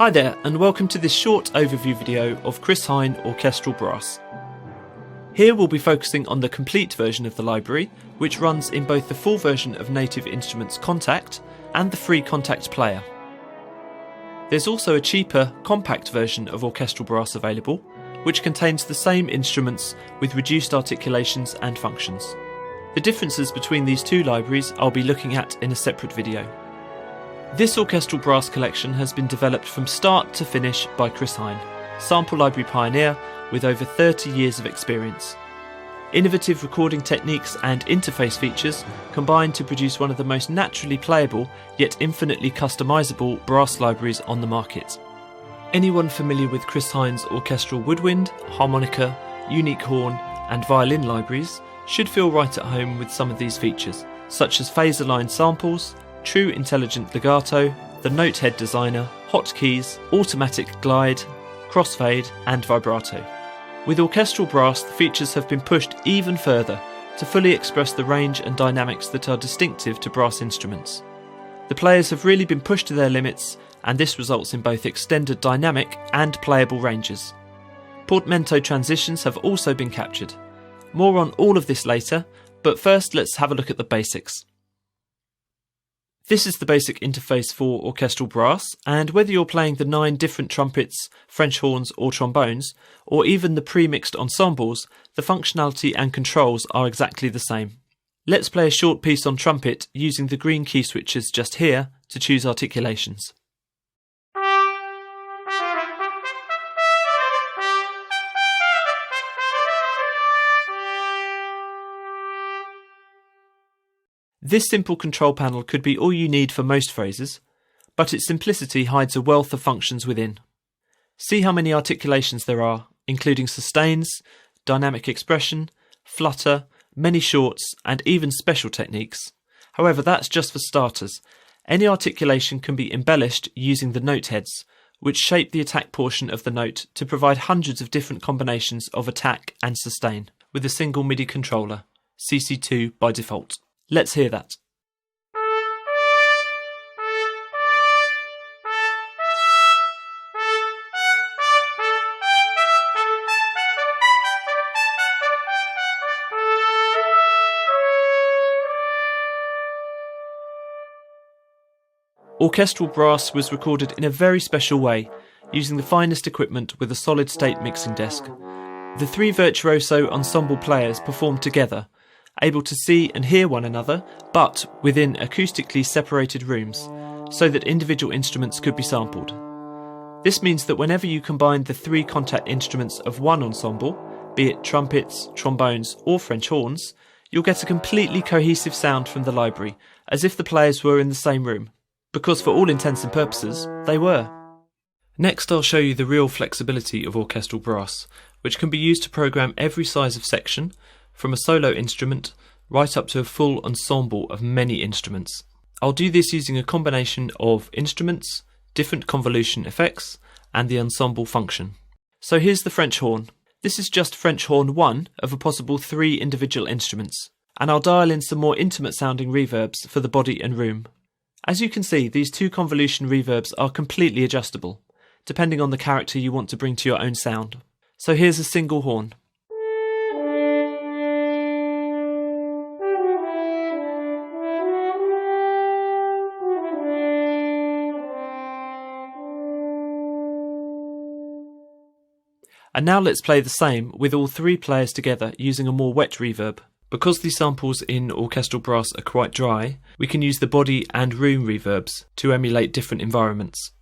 Hi there, and welcome to this short overview video of Chris Hein Orchestral Brass. Here we'll be focusing on the complete version of the library, which runs in both the full version of Native Instruments Contact and the free Contact player. There's also a cheaper, compact version of Orchestral Brass available, which contains the same instruments with reduced articulations and functions. The differences between these two libraries I'll be looking at in a separate video. This orchestral brass collection has been developed from start to finish by Chris Hein, sample library pioneer with over 30 years of experience. Innovative recording techniques and interface features combine to produce one of the most naturally playable yet infinitely customizable brass libraries on the market. Anyone familiar with Chris Hein's orchestral woodwind, harmonica, unique horn and violin libraries should feel right at home with some of these features, such as phase-aligned samples, true intelligent legato, the note head designer, hotkeys, automatic glide, crossfade and vibrato. With orchestral brass, the features have been pushed even further to fully express the range and dynamics that are distinctive to brass instruments. The players have really been pushed to their limits, and this results in both extended dynamic and playable ranges. Portamento transitions have also been captured. More on all of this later, but first let's have a look at the basics. This is the basic interface for orchestral brass, and whether you're playing the 9 different trumpets, French horns or trombones, or even the pre-mixed ensembles, the functionality and controls are exactly the same. Let's play a short piece on trumpet using the green key switches just here to choose articulations. This simple control panel could be all you need for most phrases, but its simplicity hides a wealth of functions within. See how many articulations there are, including sustains, dynamic expression, flutter, many shorts, and even special techniques. However, that's just for starters. Any articulation can be embellished using the note heads, which shape the attack portion of the note to provide hundreds of different combinations of attack and sustain, with a single MIDI controller, CC2 by default. Let's hear that. Orchestral brass was recorded in a very special way, using the finest equipment with a solid-state mixing desk. The 3 virtuoso ensemble players performed together, able to see and hear one another, but within acoustically separated rooms, so that individual instruments could be sampled. This means that whenever you combine the 3 contact instruments of one ensemble, be it trumpets, trombones or French horns, you'll get a completely cohesive sound from the library, as if the players were in the same room, because for all intents and purposes, they were. Next I'll show you the real flexibility of orchestral brass, which can be used to program every size of section, from a solo instrument right up to a full ensemble of many instruments. I'll do this using a combination of instruments, different convolution effects, and the ensemble function. So here's the French horn. This is just French horn 1 of a possible 3 individual instruments, and I'll dial in some more intimate sounding reverbs for the body and room. As you can see, these 2 convolution reverbs are completely adjustable, depending on the character you want to bring to your own sound. So here's a single horn. And now let's play the same with all 3 players together using a more wet reverb. Because these samples in orchestral brass are quite dry, we can use the body and room reverbs to emulate different environments.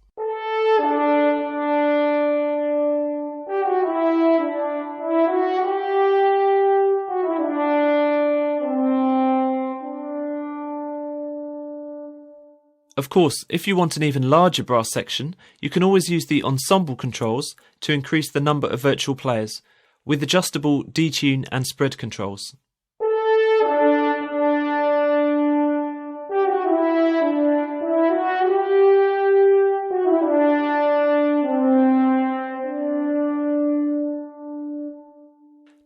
Of course, if you want an even larger brass section, you can always use the ensemble controls to increase the number of virtual players, with adjustable detune and spread controls.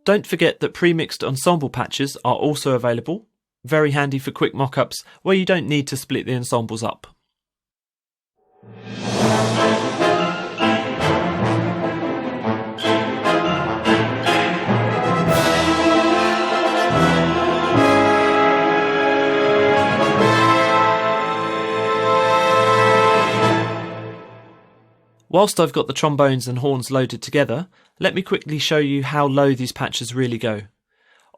Don't forget that pre-mixed ensemble patches are also available, very handy for quick mock-ups where you don't need to split the ensembles up. Whilst I've got the trombones and horns loaded together, let me quickly show you how low these patches really go.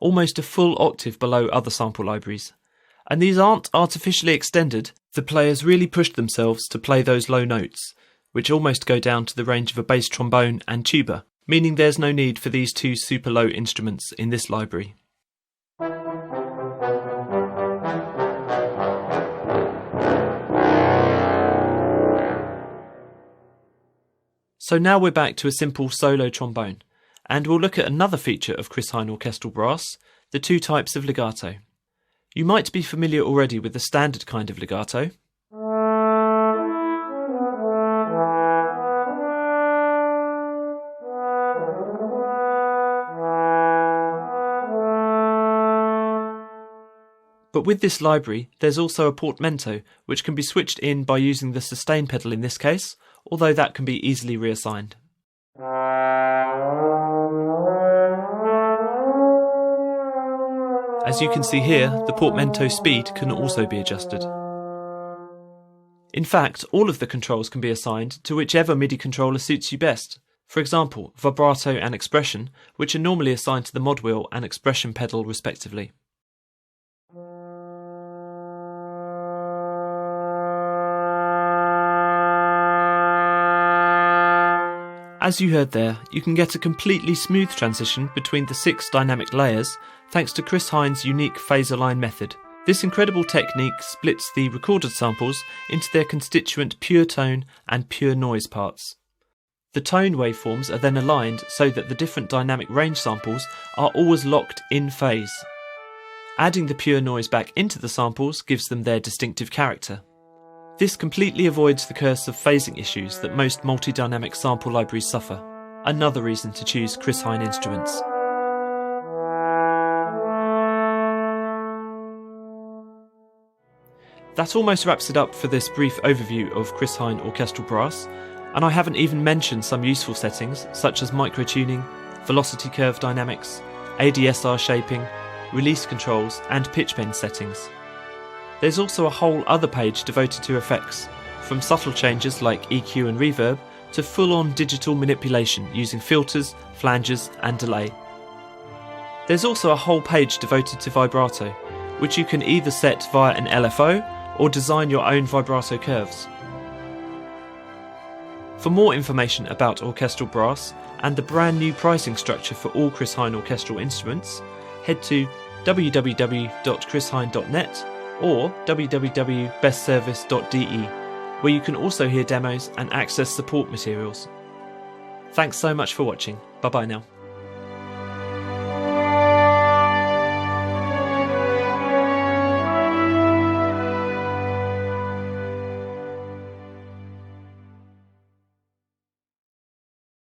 Almost a full octave below other sample libraries. And these aren't artificially extended, the players really pushed themselves to play those low notes, which almost go down to the range of a bass trombone and tuba, meaning there's no need for these two super low instruments in this library. So now we're back to a simple solo trombone, and we'll look at another feature of Chris Hein Orchestral Brass, the two types of legato. You might be familiar already with the standard kind of legato. But with this library, there's also a portamento, which can be switched in by using the sustain pedal in this case, although that can be easily reassigned. As you can see here, the portamento speed can also be adjusted. In fact, all of the controls can be assigned to whichever MIDI controller suits you best. For example, vibrato and expression, which are normally assigned to the mod wheel and expression pedal respectively. As you heard there, you can get a completely smooth transition between the 6 dynamic layers thanks to Chris Hein's unique phaser line method. This incredible technique splits the recorded samples into their constituent pure tone and pure noise parts. The tone waveforms are then aligned so that the different dynamic range samples are always locked in phase. Adding the pure noise back into the samples gives them their distinctive character. This completely avoids the curse of phasing issues that most multi-dynamic sample libraries suffer. Another reason to choose Chris Hein instruments. That almost wraps it up for this brief overview of Chris Hein Orchestral Brass, and I haven't even mentioned some useful settings such as microtuning, velocity curve dynamics, ADSR shaping, release controls and pitch bend settings. There's also a whole other page devoted to effects, from subtle changes like EQ and reverb to full-on digital manipulation using filters, flanges and delay. There's also a whole page devoted to vibrato, which you can either set via an LFO or design your own vibrato curves. For more information about orchestral brass and the brand new pricing structure for all Chris Hein orchestral instruments, head to www.chrishein.net or www.bestservice.de, where you can also hear demos and access support materials. Thanks so much for watching. Bye bye now.